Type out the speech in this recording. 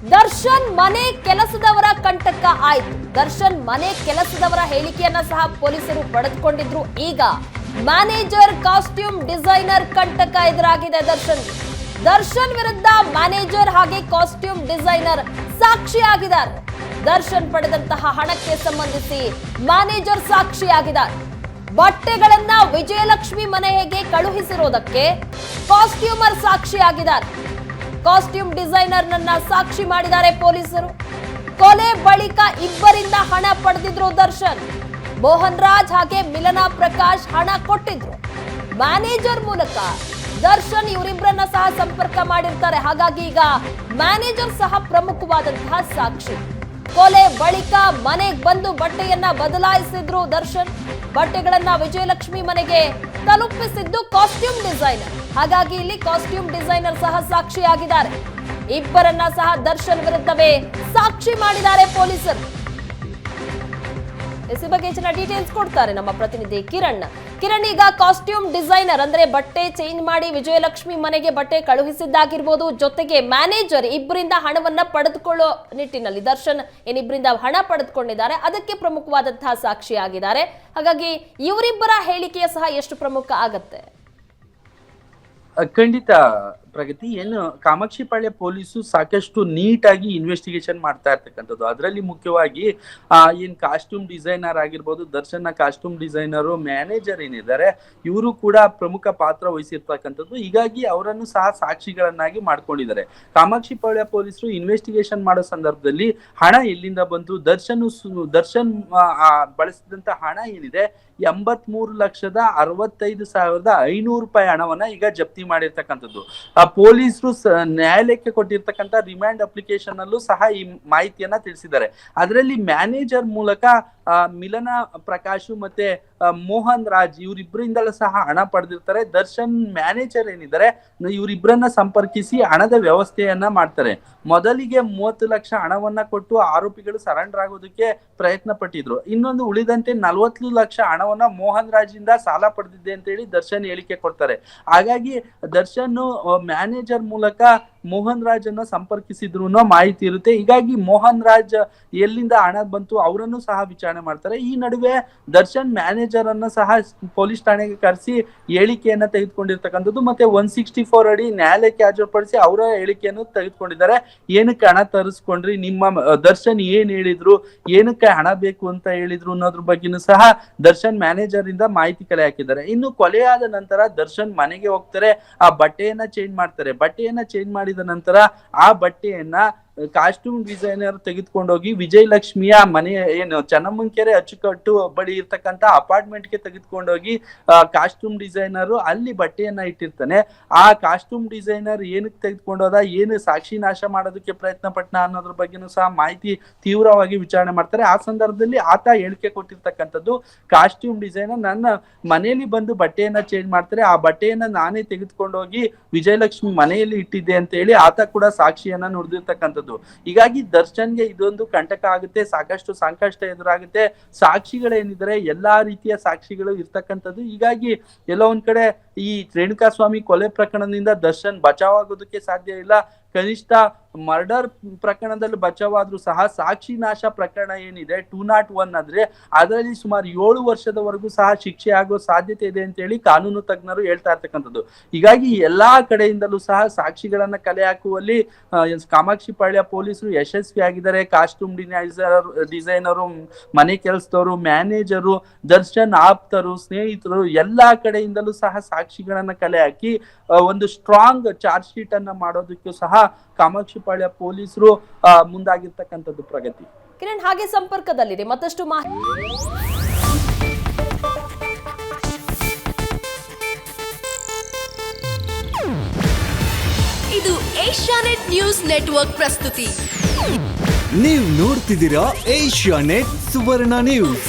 ದರ್ಶನ್ ಮನೆ ಕೆಲಸದವರ ಕಂಟಕ ಆಯ್ತು. ದರ್ಶನ್ ಮನೆ ಕೆಲಸದವರ ಹೇಳಿಕೆಯನ್ನ ಸಹ ಪೊಲೀಸರು ಪಡೆದುಕೊಂಡಿದ್ರು. ಈಗ ಮ್ಯಾನೇಜರ್ ಕಾಸ್ಟ್ಯೂಮ್ ಡಿಸೈನರ್ ಕಂಟಕ ಎದುರಾಗಿದೆ ದರ್ಶನ್ ವಿರುದ್ಧ ಮ್ಯಾನೇಜರ್ ಹಾಗೆ ಕಾಸ್ಟ್ಯೂಮ್ ಡಿಸೈನರ್ ಸಾಕ್ಷಿಯಾಗಿದ್ದಾರೆ. ದರ್ಶನ್ ಪಡೆದಂತಹ ಹಣಕ್ಕೆ ಸಂಬಂಧಿಸಿ ಮ್ಯಾನೇಜರ್ ಸಾಕ್ಷಿಯಾಗಿದ್ದಾರೆ. ಬಟ್ಟೆಗಳನ್ನ ವಿಜಯಲಕ್ಷ್ಮಿ ಮನೆಗೆ ಕಳುಹಿಸಿರೋದಕ್ಕೆ ಕಾಸ್ಟ್ಯೂಮರ್ ಸಾಕ್ಷಿಯಾಗಿದ್ದಾರೆ. ಕಾಸ್ಟ್ಯೂಮ್ ಡಿಸೈನರ್ ನನ್ನ ಸಾಕ್ಷಿ ಮಾಡಿದ್ದಾರೆ ಪೊಲೀಸರು. ಕೊಲೆ ಬಳಿಕ ಇಬ್ಬರಿಂದ ಹಣ ಪಡೆದಿದ್ರು ದರ್ಶನ್. ಮೋಹನ್ ರಾಜ್ ಹಾಗೆ ಮಿಲನಾ ಪ್ರಕಾಶ್ ಹಣ ಕೊಟ್ಟಿದ್ರು. ಮ್ಯಾನೇಜರ್ ಮೂಲಕ ದರ್ಶನ್ ಇವರಿಬ್ಬರನ್ನ ಸಹ ಸಂಪರ್ಕ ಮಾಡಿರ್ತಾರೆ. ಹಾಗಾಗಿ ಈಗ ಮ್ಯಾನೇಜರ್ ಸಹ ಪ್ರಮುಖವಾದಂತಹ ಸಾಕ್ಷಿ. ಕೊಲೆ ಬಳಿಕ ಮನೆಗೆ ಬಂದು ಬಟ್ಟೆಯನ್ನ ಬದಲಾಯಿಸಿದ್ರು ದರ್ಶನ್. ಬಟ್ಟೆಗಳನ್ನ ವಿಜಯಲಕ್ಷ್ಮಿ ಮನೆಗೆ ತಲುಪಿಸಿದ್ದು ಕಾಸ್ಟ್ಯೂಮ್ ಡಿಸೈನರ್. ಹಾಗಾಗಿ ಇಲ್ಲಿ ಕಾಸ್ಟ್ಯೂಮ್ ಡಿಸೈನರ್ ಸಹ ಸಾಕ್ಷಿಯಾಗಿದ್ದಾರೆ. ಇಬ್ಬರನ್ನ ಸಹ ದರ್ಶನ್ ವಿರುದ್ಧವೇ ಸಾಕ್ಷಿ ಮಾಡಿದ್ದಾರೆ ಪೊಲೀಸರು. ಈ ಬಗ್ಗೆ ಹೆಚ್ಚಿನ ಡೀಟೇಲ್ಸ್ ಕೊಡ್ತಾರೆ ನಮ್ಮ ಪ್ರತಿನಿಧಿ ಕಿರಣ್. ಈಗ ಕಾಸ್ಟ್ಯೂಮ್ ಡಿಸೈನರ್ ಅಂದ್ರೆ ಬಟ್ಟೆ ಚೇಂಜ್ ಮಾಡಿ ವಿಜಯಲಕ್ಷ್ಮಿ ಮನೆಗೆ ಬಟ್ಟೆ ಕಳುಹಿಸಿದ್ದಾಗಿರ್ಬೋದು, ಜೊತೆಗೆ ಮ್ಯಾನೇಜರ್ ಇಬ್ಬರಿಂದ ಹಣವನ್ನ ಪಡೆದುಕೊಳ್ಳೋ ನಿಟ್ಟಿನಲ್ಲಿ ದರ್ಶನ್ ಏನಿಬ್ಬರಿಂದ ಹಣ ಪಡೆದುಕೊಂಡಿದ್ದಾರೆ, ಅದಕ್ಕೆ ಪ್ರಮುಖವಾದಂತಹ ಸಾಕ್ಷಿಯಾಗಿದ್ದಾರೆ. ಹಾಗಾಗಿ ಇವರಿಬ್ಬರ ಹೇಳಿಕೆಯ ಸಹ ಎಷ್ಟು ಪ್ರಮುಖ ಆಗತ್ತೆ? ಖಂಡಿತ ಪ್ರಗತಿ. ಏನು ಕಾಮಾಕ್ಷಿಪಾಳ್ಯ ಪೊಲೀಸು ಸಾಕಷ್ಟು ನೀಟಾಗಿ ಇನ್ವೆಸ್ಟಿಗೇಷನ್ ಮಾಡ್ತಾ ಇರ್ತಕ್ಕಂಥದ್ದು. ಅದರಲ್ಲಿ ಮುಖ್ಯವಾಗಿ ಏನ್ ಕಾಸ್ಟ್ಯೂಮ್ ಡಿಸೈನರ್ ಆಗಿರ್ಬೋದು, ದರ್ಶನ್ ಕಾಸ್ಟ್ಯೂಮ್ ಡಿಸೈನರು, ಮ್ಯಾನೇಜರ್ ಏನಿದ್ದಾರೆ ಇವರು ಕೂಡ ಪ್ರಮುಖ ಪಾತ್ರ ವಹಿಸಿರ್ತಕ್ಕಂಥದ್ದು. ಹೀಗಾಗಿ ಅವರನ್ನು ಸಹ ಸಾಕ್ಷಿಗಳನ್ನಾಗಿ ಮಾಡ್ಕೊಂಡಿದ್ದಾರೆ. ಕಾಮಾಕ್ಷಿಪಾಳ್ಯ ಪೊಲೀಸರು ಇನ್ವೆಸ್ಟಿಗೇಷನ್ ಮಾಡೋ ಸಂದರ್ಭದಲ್ಲಿ ಹಣ ಎಲ್ಲಿಂದ ಬಂತು, ದರ್ಶನ್ ಬಳಸಿದಂತ ಹಣ ಏನಿದೆ 83,65,500 ರೂಪಾಯಿ ಹಣವನ್ನ ಈಗ ಜಪ್ತಿ ಮಾಡಿರ್ತಕ್ಕಂಥದ್ದು. ಪೊಲೀಸರು ನ್ಯಾಯಾಲಯಕ್ಕೆ ಕೊಟ್ಟಿರ್ತಕ್ಕಂಥ ರಿಮ್ಯಾಂಡ್ ಅಪ್ಲಿಕೇಶನ್ ಅಲ್ಲೂ ಸಹ ಈ ಮಾಹಿತಿಯನ್ನ ತಿಳಿಸಿದ್ದಾರೆ. ಅದರಲ್ಲಿ ಮ್ಯಾನೇಜರ್ ಮೂಲಕ ಮಿಲನಾ ಪ್ರಕಾಶ್ ಮತ್ತೆ ಮೋಹನ್ ರಾಜ್ ಇವರಿಬ್ಬರಿಂದಲೂ ಸಹ ಹಣ ಪಡೆದಿರ್ತಾರೆ. ದರ್ಶನ್ ಮ್ಯಾನೇಜರ್ ಏನಿದ್ದಾರೆ ಇವರಿಬ್ಬರನ್ನ ಸಂಪರ್ಕಿಸಿ ಹಣದ ವ್ಯವಸ್ಥೆಯನ್ನ ಮಾಡ್ತಾರೆ. ಮೊದಲಿಗೆ 30 ಲಕ್ಷ ಹಣವನ್ನ ಕೊಟ್ಟು ಆರೋಪಿಗಳು ಸರೆಂಡರ್ ಆಗೋದಕ್ಕೆ ಪ್ರಯತ್ನ ಪಟ್ಟಿದ್ರು. ಇನ್ನೊಂದು ಉಳಿದಂತೆ 40 ಲಕ್ಷ ಹಣವನ್ನ ಮೋಹನ್ ರಾಜ್ ಇಂದ ಸಾಲ ಪಡೆದಿದ್ದೆ ಅಂತ ಹೇಳಿ ದರ್ಶನ್ ಹೇಳಿಕೆ ಕೊಡ್ತಾರೆ. ಹಾಗಾಗಿ ದರ್ಶನ್ ಮ್ಯಾನೇಜರ್ ಮೂಲಕ ಮೋಹನ್ ರಾಜ್ ಅನ್ನ ಸಂಪರ್ಕಿಸಿದ್ರು ಅನ್ನೋ ಮಾಹಿತಿ ಇರುತ್ತೆ. ಹೀಗಾಗಿ ಮೋಹನ್ ರಾಜ್ ಎಲ್ಲಿಂದ ಹಣ ಬಂತು ಅವರನ್ನು ಸಹ ವಿಚಾರಣೆ ಮಾಡ್ತಾರೆ. ಈ ನಡುವೆ ದರ್ಶನ್ ಮ್ಯಾನೇಜರ್ ಅನ್ನ ಸಹ ಪೊಲೀಸ್ ಠಾಣೆಗೆ ಕರೆಸಿ ಹೇಳಿಕೆಯನ್ನ ತೆಗೆದುಕೊಂಡಿರ್ತಕ್ಕಂಥದ್ದು. ಮತ್ತೆ 164 ಅಡಿ ನ್ಯಾಯಾಲಯಕ್ಕೆ ಹಾಜರುಪಡಿಸಿ ಅವರ ಹೇಳಿಕೆಯನ್ನು ತೆಗೆದುಕೊಂಡಿದ್ದಾರೆ. ಏನಕ್ಕೆ ಹಣ ತರಿಸ್ಕೊಂಡ್ರಿ, ನಿಮ್ಮ ದರ್ಶನ್ ಏನ್ ಹೇಳಿದ್ರು, ಏನಕ್ಕೆ ಹಣ ಬೇಕು ಅಂತ ಹೇಳಿದ್ರು ಅನ್ನೋದ್ರ ಬಗ್ಗೆನೂ ಸಹ ದರ್ಶನ್ ಮ್ಯಾನೇಜರ್ ಇಂದ ಮಾಹಿತಿ ಕಲೆ ಹಾಕಿದ್ದಾರೆ. ಇನ್ನು ಕೊಲೆಯಾದ ನಂತರ ದರ್ಶನ್ ಮನೆಗೆ ಹೋಗ್ತಾರೆ, ಆ ಬಟ್ಟೆಯನ್ನ ಚೇಂಜ್ ಮಾಡ್ತಾರೆ. ಬಟ್ಟೆಯನ್ನ ಚೇಂಜ್ ಮಾಡಿದ ನಂತರ ಆ ಬಟ್ಟೆಯನ್ನ ಕಾಸ್ಟ್ಯೂಮ್ ಡಿಸೈನರ್ ತೆಗೆದುಕೊಂಡೋಗಿ ವಿಜಯಲಕ್ಷ್ಮಿಯ ಮನೆ ಏನು ಚನ್ನಮ್ಮನಕೆರೆ ಅಚ್ಚುಕಟ್ಟು ಬಳಿ ಇರ್ತಕ್ಕಂಥ ಅಪಾರ್ಟ್ಮೆಂಟ್ಗೆ ತೆಗೆದುಕೊಂಡೋಗಿ ಕಾಸ್ಟ್ಯೂಮ್ ಡಿಸೈನರ್ ಅಲ್ಲಿ ಬಟ್ಟೆಯನ್ನ ಇಟ್ಟಿರ್ತಾನೆ. ಆ ಕಾಸ್ಟ್ಯೂಮ್ ಡಿಸೈನರ್ ಏನಕ್ಕೆ ತೆಗೆದುಕೊಂಡೋದ, ಏನು ಸಾಕ್ಷಿ ನಾಶ ಮಾಡೋದಕ್ಕೆ ಪ್ರಯತ್ನ ಪಟ್ಟ ಅನ್ನೋದ್ರ ಬಗ್ಗೆನೂ ಸಹ ಮಾಹಿತಿ ತೀವ್ರವಾಗಿ ವಿಚಾರಣೆ ಮಾಡ್ತಾರೆ. ಆ ಸಂದರ್ಭದಲ್ಲಿ ಆತ ಹೇಳಿಕೆ ಕೊಟ್ಟಿರ್ತಕ್ಕಂಥದ್ದು, ಕಾಸ್ಟ್ಯೂಮ್ ಡಿಸೈನರ್ ನನ್ನ ಮನೆಯಲ್ಲಿ ಬಂದು ಬಟ್ಟೆಯನ್ನ ಚೇಂಜ್ ಮಾಡ್ತಾರೆ, ಆ ಬಟ್ಟೆಯನ್ನ ನಾನೇ ತೆಗೆದುಕೊಂಡೋಗಿ ವಿಜಯಲಕ್ಷ್ಮಿ ಮನೆಯಲ್ಲಿ ಇಟ್ಟಿದ್ದೆ ಅಂತ ಹೇಳಿ ಆತ ಕೂಡ ಸಾಕ್ಷಿಯನ್ನ ನುಡಿದಿರ್ತಕ್ಕಂಥದ್ದು. ಹೀಗಾಗಿ ದರ್ಶನ್ಗೆ ಇದೊಂದು ಕಂಟಕ ಆಗುತ್ತೆ, ಸಾಕಷ್ಟು ಸಂಕಷ್ಟ ಎದುರಾಗುತ್ತೆ. ಸಾಕ್ಷಿಗಳೇನಿದ್ರೆ ಎಲ್ಲಾ ರೀತಿಯ ಸಾಕ್ಷಿಗಳು ಇರ್ತಕ್ಕಂಥದ್ದು. ಹೀಗಾಗಿ ಎಲ್ಲೋ ಒಂದ್ ಕಡೆ ಈ ರೇಣುಕಾಸ್ವಾಮಿ ಕೊಲೆ ಪ್ರಕರಣದಿಂದ ದರ್ಶನ್ ಬಚಾವ್ ಆಗೋದಕ್ಕೆ ಸಾಧ್ಯ ಇಲ್ಲ. ಕನಿಷ್ಠ ಮರ್ಡರ್ ಪ್ರಕರಣದಲ್ಲಿ ಬಚಾವಾದ್ರೂ ಸಹ ಸಾಕ್ಷಿ ನಾಶ ಪ್ರಕರಣ ಏನಿದೆ 201 ಆದ್ರೆ ಅದರಲ್ಲಿ ಸುಮಾರು 7 ವರ್ಷದವರೆಗೂ ಸಹ ಶಿಕ್ಷೆ ಆಗೋ ಸಾಧ್ಯತೆ ಇದೆ ಅಂತ ಹೇಳಿ ಕಾನೂನು ತಜ್ಞರು ಹೇಳ್ತಾ ಇರ್ತಕ್ಕಂಥದ್ದು. ಹೀಗಾಗಿ ಎಲ್ಲಾ ಕಡೆಯಿಂದಲೂ ಸಹ ಸಾಕ್ಷಿಗಳನ್ನ ಕಲೆ ಹಾಕುವಲ್ಲಿ ಕಾಮಾಕ್ಷಿಪಾಳ್ಯ ಪೊಲೀಸರು ಯಶಸ್ವಿಯಾಗಿದ್ದಾರೆ. ಕಾಸ್ಟ್ಯೂಮ್ ಡಿಸೈನರು, ಮನೆ ಕೆಲಸದವರು, ಮ್ಯಾನೇಜರು, ದರ್ಶನ್ ಆಪ್ತರು, ಸ್ನೇಹಿತರು ಎಲ್ಲಾ ಕಡೆಯಿಂದಲೂ ಸಹ ಸಾಕ್ಷಿಗಳನ್ನ ಕಲೆ ಹಾಕಿ ಒಂದು ಸ್ಟ್ರಾಂಗ್ ಚಾರ್ಜ್ ಶೀಟ್ ಅನ್ನ ಮಾಡೋದಕ್ಕೂ ಸಹ ಕಾಮಾಕ್ಷಿಪಾಳ್ಯ ಪೊಲೀಸರು ಮುಂದಾಗಿರ್ತಕ್ಕಂಥದ್ದು. ಪ್ರಗತಿ ಕಿರಣ್ ಹಾಗೆ ಸಂಪರ್ಕದಲ್ಲಿದೆ ಮತ್ತಷ್ಟು ಇದು ಏಷ್ಯಾನೆಟ್ ನ್ಯೂಸ್ ನೆಟ್ವರ್ಕ್ ಪ್ರಸ್ತುತಿ. ನೀವು ನೋಡ್ತಿದ್ದೀರಾ ಏಷ್ಯಾನೆಟ್ ಸುವರ್ಣ ನ್ಯೂಸ್.